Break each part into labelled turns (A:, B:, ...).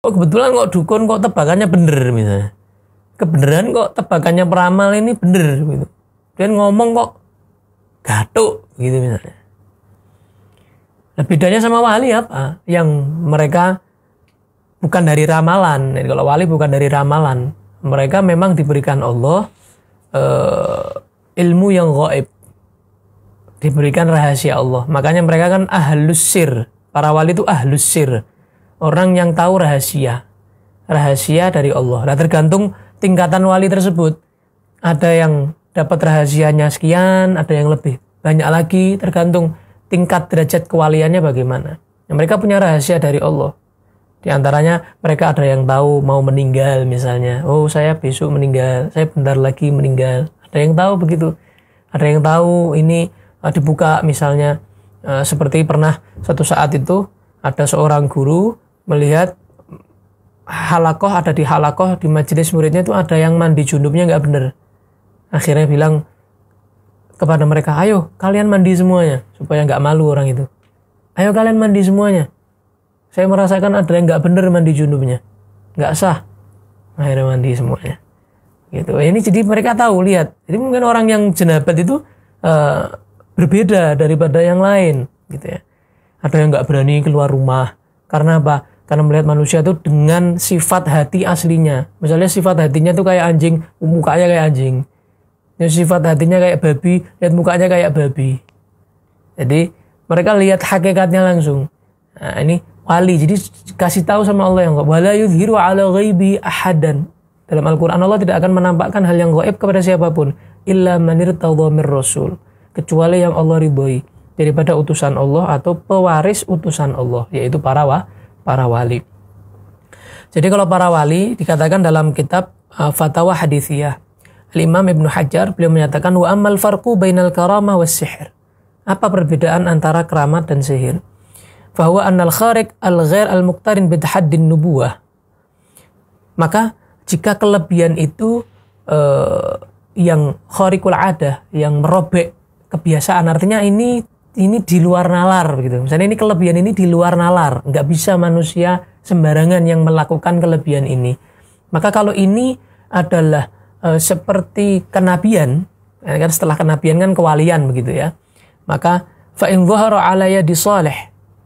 A: Oh kebetulan kok dukun kok tebakannya bener misalnya. Kebenaran kok tebakannya peramal ini bener gitu. Dan ngomong kok gatuk gitu misalnya. Nah, bedanya sama wali apa? Yang mereka bukan dari ramalan. Jadi, kalau wali bukan dari ramalan. Mereka memang diberikan Allah ilmu yang gaib. Diberikan rahasia Allah. Makanya mereka kan ahlus sir. Para wali itu ahlus sir. Orang yang tahu rahasia. Rahasia dari Allah. Nah tergantung tingkatan wali tersebut. Ada yang dapat rahasianya sekian. Ada yang lebih banyak lagi. Tergantung tingkat derajat kewaliannya bagaimana. Nah, mereka punya rahasia dari Allah. Di antaranya mereka ada yang tahu mau meninggal misalnya. Oh saya besok meninggal. Saya bentar lagi meninggal. Ada yang tahu begitu. Ada yang tahu ini dibuka misalnya seperti pernah satu saat itu ada seorang guru melihat halakoh, ada di halakoh di majelis muridnya itu ada yang mandi junubnya nggak bener. Akhirnya bilang kepada mereka, ayo kalian mandi semuanya supaya nggak malu orang itu. Ayo kalian mandi semuanya. Saya merasakan ada yang nggak bener mandi junubnya, nggak sah. Akhirnya mandi semuanya. Gitu. Ini jadi mereka tahu, lihat. Jadi mungkin orang yang jenabat itu berbeda daripada yang lain, gitu ya. Ada yang nggak berani keluar rumah karena apa? Karena melihat manusia itu dengan sifat hati aslinya. Misalnya sifat hatinya tuh kayak anjing, mukanya kayak anjing. Sifat hatinya kayak babi, lihat mukanya kayak babi. Jadi mereka lihat hakikatnya langsung. Nah, ini wali. Jadi kasih tahu sama Allah yang wala yudhiru ala ghaibi ahadan. Dalam Al-Quran Allah tidak akan menampakkan hal yang gaib kepada siapapun illa manirtadha mir rasul, kecuali yang Allah ridhoi daripada utusan Allah atau pewaris utusan Allah, yaitu para wali. Jadi kalau para wali dikatakan dalam kitab Fatawa Hadithiyah, Imam Ibnu Hajar beliau menyatakan wa ammal farqu bainal karamah was sihr. Apa perbedaan antara keramat dan sihir? Fahuwa annal khariq al-ghair al-muqtarin bitahaddin nubuwah. Maka jika kelebihan itu yang khariqul adah, yang merobek kebiasaan, artinya ini di luar nalar gitu. Misalnya ini kelebihan ini di luar nalar, nggak bisa manusia sembarangan yang melakukan kelebihan ini. Maka kalau ini adalah seperti kenabian, kan setelah kenabian kan kewalian begitu ya. Maka fa in dhahara ala yadi salih,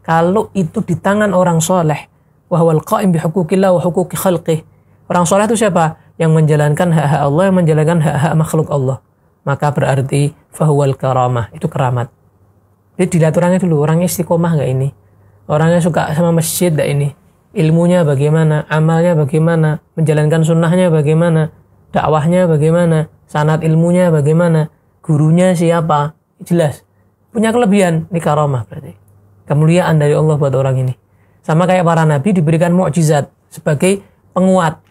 A: kalau itu di tangan orang soleh, wa huwal qa'im bi huquqillah wa huquqi khalqih. Orang soleh itu siapa? Yang menjalankan hak-hak Allah, yang menjalankan hak-hak makhluk Allah. Maka berarti fahuwal karamah, itu keramat. Jadi dilihat orangnya dulu, orangnya istiqomah nggak ini? Orangnya suka sama masjid nggak ini? Ilmunya bagaimana? Amalnya bagaimana? Menjalankan sunnahnya bagaimana? Dakwahnya bagaimana? Sanad ilmunya bagaimana? Gurunya siapa? Jelas. Punya kelebihan, ini karamah berarti. Kemuliaan dari Allah buat orang ini. Sama kayak para nabi diberikan mukjizat sebagai penguat.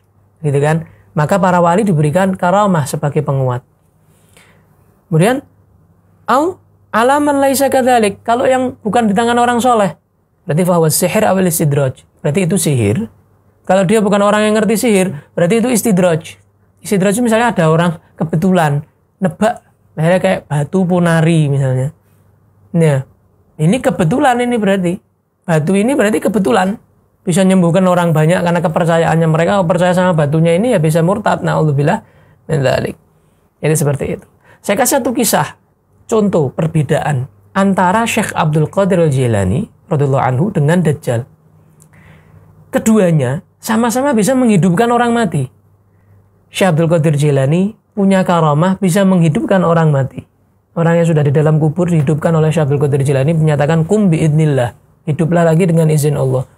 A: Gitu kan? Maka para wali diberikan karamah sebagai penguat. Kemudian au alaman laisa kadzalik, kalau yang bukan di tangan orang soleh berarti fahuwa sihir awal istidraj, berarti itu sihir. Kalau dia bukan orang yang ngerti sihir berarti itu istidraj. Istidraj misalnya ada orang kebetulan nebak misalnya kayak batu ponari misalnya. Nah, ini kebetulan, ini berarti batu ini berarti kebetulan bisa menyembuhkan orang banyak karena kepercayaannya mereka. Percaya sama batunya ini ya bisa murtad, naudzubillah min dzalik. Jadi seperti itu. Saya kasih satu kisah contoh perbedaan antara Syekh Abdul Qadir Al-Jilani radhiyallahu anhu dengan Dajjal. Keduanya sama-sama bisa menghidupkan orang mati. Syekh Abdul Qadir Jilani punya karamah bisa menghidupkan orang mati. Orang yang sudah di dalam kubur dihidupkan oleh Syekh Abdul Qadir Jilani, menyatakan kum biidnillah, hiduplah lagi dengan izin Allah.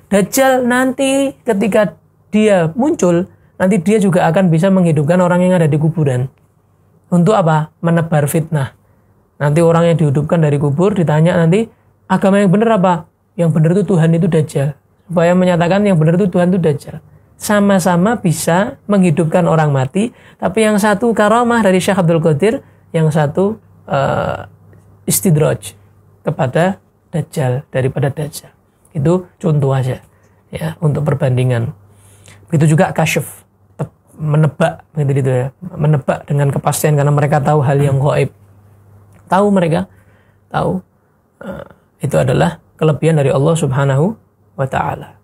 A: Dajjal nanti ketika dia muncul, nanti dia juga akan bisa menghidupkan orang yang ada di kuburan. Untuk apa? Menebar fitnah. Nanti orang yang dihidupkan dari kubur ditanya nanti, agama yang benar apa? Yang benar itu Tuhan itu Dajjal. Supaya menyatakan yang benar itu Tuhan itu Dajjal. Sama-sama bisa menghidupkan orang mati, tapi yang satu karamah dari Syekh Abdul Qadir, yang satu istidraj kepada Dajjal, daripada Dajjal. Itu contoh aja ya untuk perbandingan. Begitu juga kasyaf, menebak gitu ya, menebak dengan kepastian karena mereka tahu hal yang gaib. Tahu mereka, tahu itu adalah kelebihan dari Allah Subhanahu wa taala.